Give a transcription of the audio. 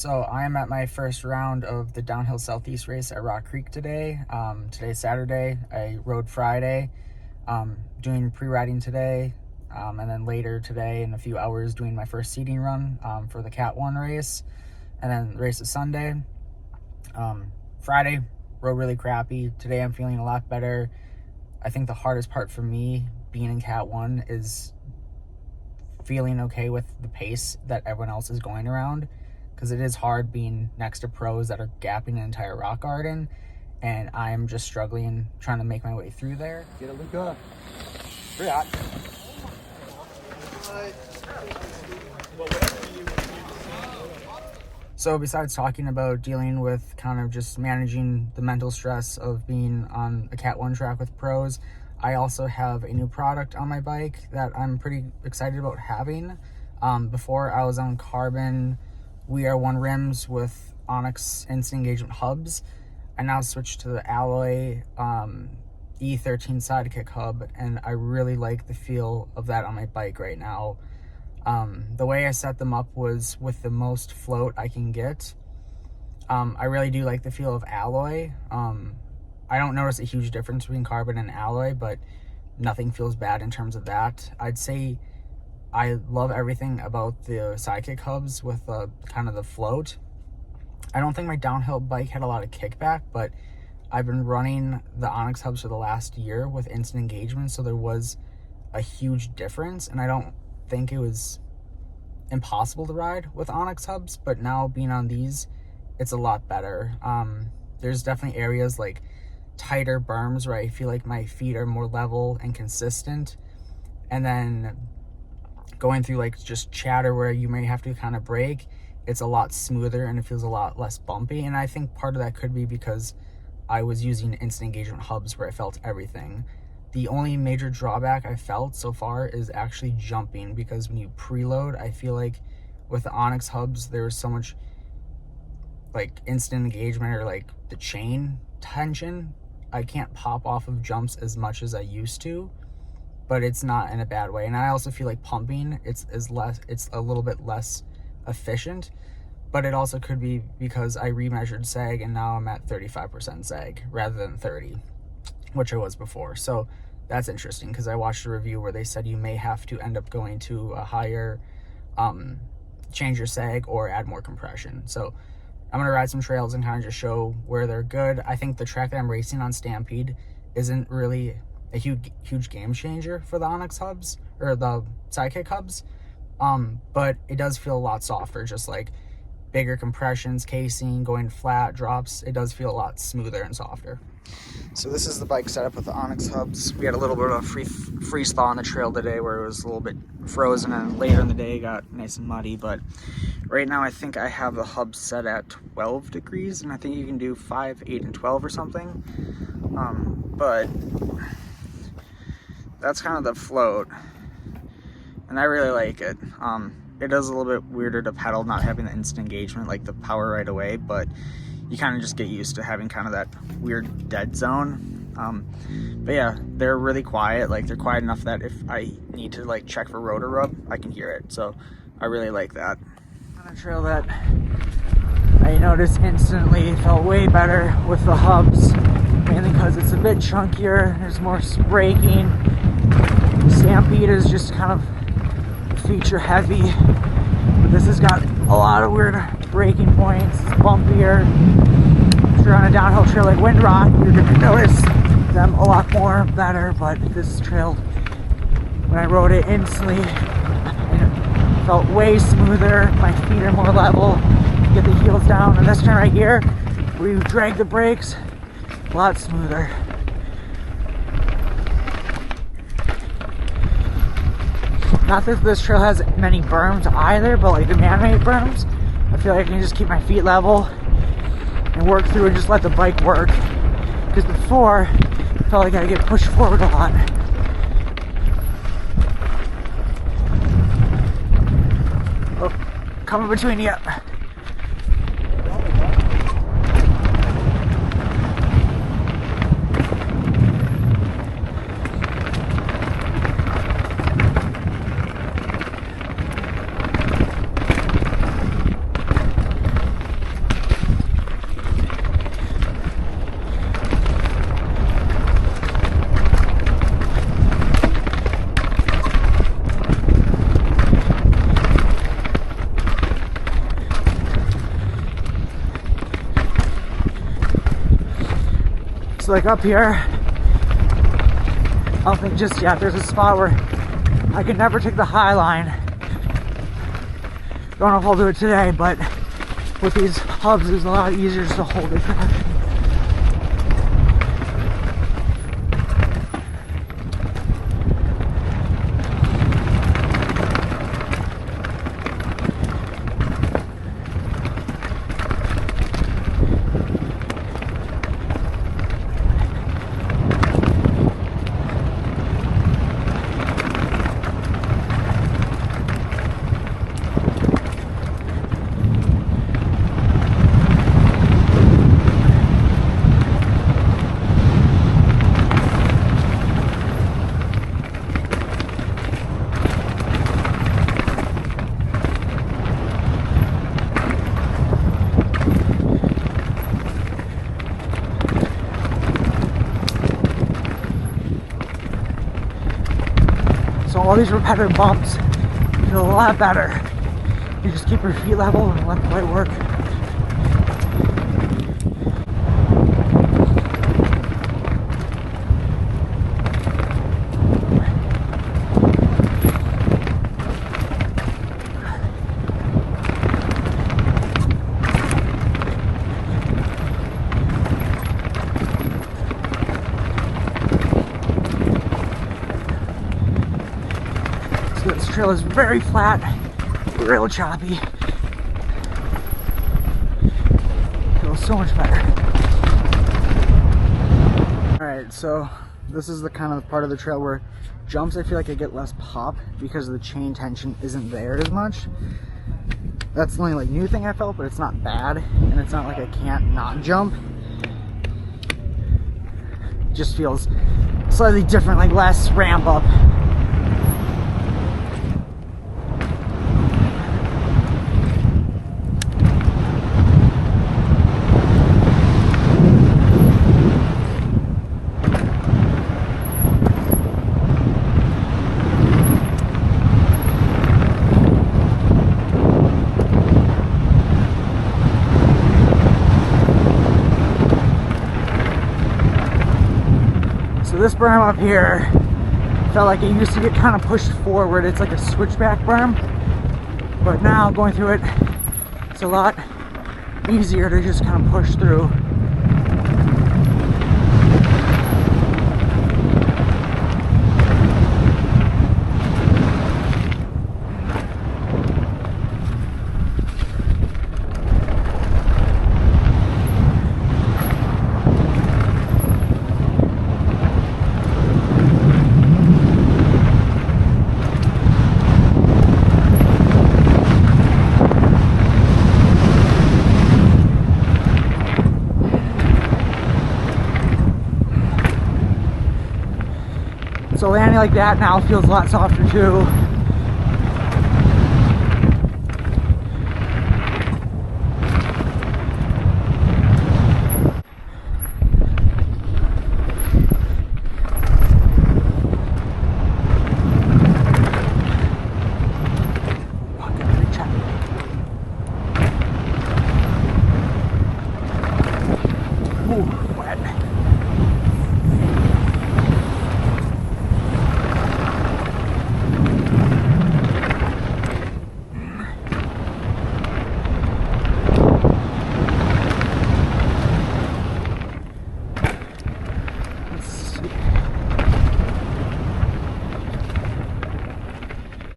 So I am at my first round of the Downhill Southeast race at Rock Creek today. Today's Saturday. I rode Friday, doing pre-riding today, and then later today in a few hours doing my first seeding run for the Cat 1 race, and then the race is Sunday. Friday, rode really crappy. Today I'm feeling a lot better. I think the hardest part for me being in Cat 1 is feeling okay with the pace that everyone else is going around, because it is hard being next to pros that are gapping an entire rock garden, and I'm just struggling trying to make my way through there. Get it, Luca. Pretty hot. So besides talking about dealing with kind of just managing the mental stress of being on a Cat 1 track with pros, I also have a new product on my bike that I'm pretty excited about having. Before I was on carbon WR1 rims with Onyx instant engagement hubs. I now switched to the alloy E13 Sidekick hub, and I really like the feel of that on my bike right now. The way I set them up was with the most float I can get. I really do like the feel of alloy. I don't notice a huge difference between carbon and alloy, but nothing feels bad in terms of that. I'd say I love everything about the Sidekick hubs with kind of the float. I don't think my downhill bike had a lot of kickback, but I've been running the Onyx hubs for the last year with instant engagement, so there was a huge difference, and I don't think it was impossible to ride with Onyx hubs, but now being on these, it's a lot better. There's definitely areas like tighter berms where I feel like my feet are more level and consistent, and then going through like just chatter where you may have to kind of brake, it's a lot smoother and it feels a lot less bumpy. And I think part of that could be because I was using instant engagement hubs where I felt everything. The only major drawback I felt so far is actually jumping, because when you preload, I feel like with the Onyx hubs there was so much like instant engagement or like the chain tension. I can't pop off of jumps as much as I used to, but it's not in a bad way. And I also feel like pumping, it's a little bit less efficient, but it also could be because I remeasured sag and now I'm at 35% sag rather than 30, which I was before. So that's interesting, because I watched a review where they said you may have to end up going to a higher, change your sag or add more compression. So I'm gonna ride some trails and kind of just show where they're good. I think the track that I'm racing on, Stampede, isn't really a huge game changer for the Onyx hubs or the Sidekick hubs, but it does feel a lot softer, just like bigger compressions, casing, going flat, drops. It does feel a lot smoother and softer. So this is the bike setup with the Onyx hubs. We had a little bit of a freeze thaw on the trail today where it was a little bit frozen, and later in the day it got nice and muddy, but right now I think I have the hubs set at 12 degrees, and I think you can do 5, 8, and 12 or something. But that's kind of the float, and I really like it. It is a little bit weirder to pedal not having the instant engagement, like the power right away, but you kind of just get used to having kind of that weird dead zone. But yeah, they're really quiet. Like, they're quiet enough that if I need to like check for rotor rub, I can hear it. So I really like that. On a trail that I noticed instantly felt way better with the hubs, mainly because it's a bit chunkier, there's more braking. Stampede is just kind of feature heavy, but this has got a lot of weird braking points. It's bumpier. If you're on a downhill trail like Windrock, you're going to notice them a lot more better, but this trail, when I rode it instantly, it felt way smoother. My feet are more level, get the heels down, and this turn right here, where you drag the brakes, a lot smoother. Not that this trail has many berms either, but like the man-made berms, I feel like I can just keep my feet level and work through and just let the bike work. Because before, I felt like I get pushed forward a lot. Oh, coming between you. So like up here, I don't think just yet. There's a spot where I could never take the high line. Don't know if I'll do it today, but with these hubs, it's a lot easier just to hold it. So all these repetitive bumps feel a lot better. You just keep your feet level and let the light work. This trail is very flat, real choppy. Feels so much better. Alright, so this is the kind of part of the trail where jumps I feel like I get less pop because the chain tension isn't there as much. That's the only like new thing I felt, but it's not bad, and it's not like I can't not jump. It just feels slightly different, like less ramp up. This berm up here felt like it used to get kind of pushed forward. It's like a switchback berm, but now going through it, it's a lot easier to just kind of push through. So landing like that now feels a lot softer too.